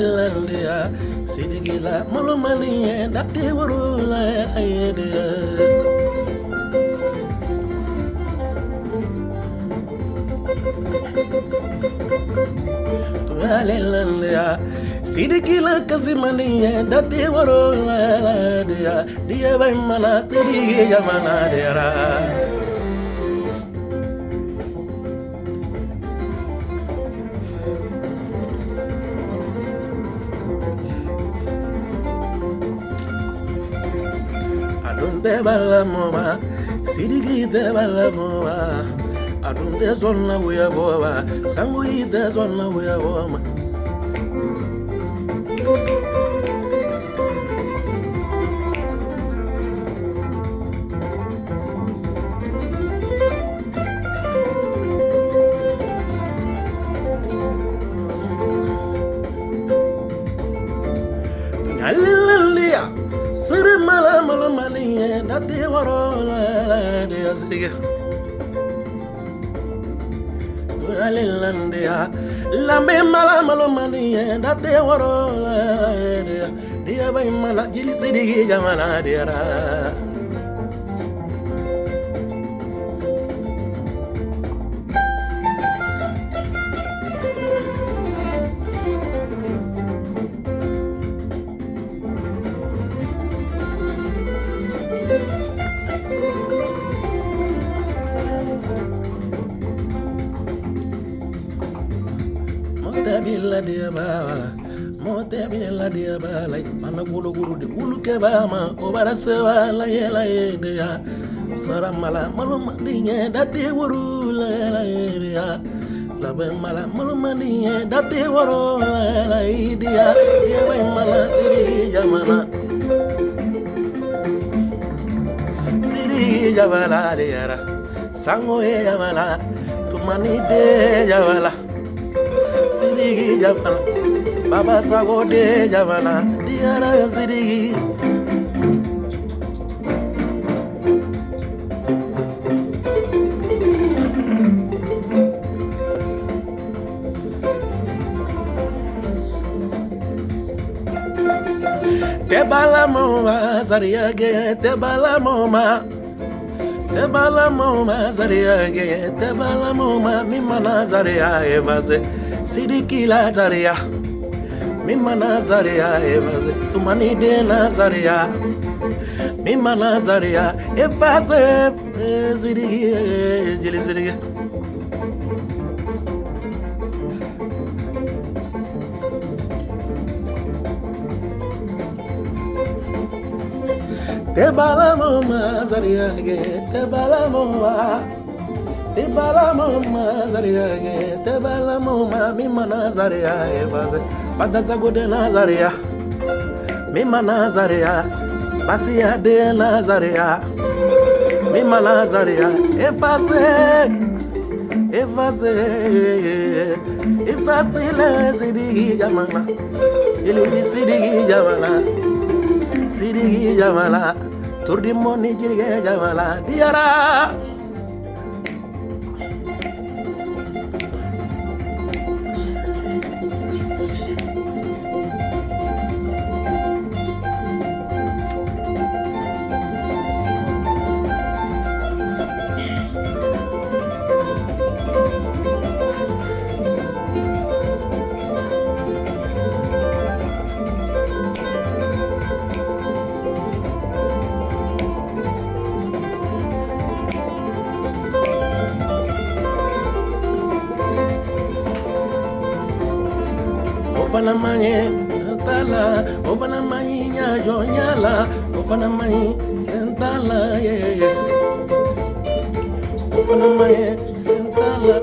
Landia, Sidiki la Molomani, that they were all to Landia, Sidiki la Casimani, that they were all dear by Mana, Sidiki Yamana, dear. Debala moma, Sidiki debala moma. Adun dezonna we aboa, Sangui dezonna we aboa. Hallelujah. Mala mala mani that they were all Sidiki. Hallelujah. Lambe mala mala mani that they were all dear by Mala Sidiki Jamana dear. Ladiyaba, Ladiyaba, like Managulu de Ulukebama, Obarasewa, Layela, Saramala, Malumani, that they were Ladia, Labemala, Malumani, that they were Ladia, Yamala, Siri Yamana, Siri Yavala, Sango Yamala, Tumani de Yavala. Sidiki Javala, Baba Sacko de Javala, Diara Sidiki. Tebala moma, Zariage, Tebala moma. Tebala moma, Zariage, Tebala moma, Mimana Zaria Evase. Sidiki la Zaria, Mima Nazaria, Evas, Tumani de Nazaria, Mima Nazaria, Efas, Sidiki, Sidiki. Tebala moma, Zaria, Tebala moma. Tebala moma Zaria, Tebala moma, Mima Nazaria, Evas, Badazago de Nazaria, Mima Nazaria, Basia de Nazaria, Mima Nazaria, Efase, Efasile, Sidiki Jamana, Sidiki Jamana, Sidiki Jamala, Turdimoni Jamala, Diara. Ofana manye tala, ofana manye nyala, ofana manye sentala ye. Ofana manye sentala.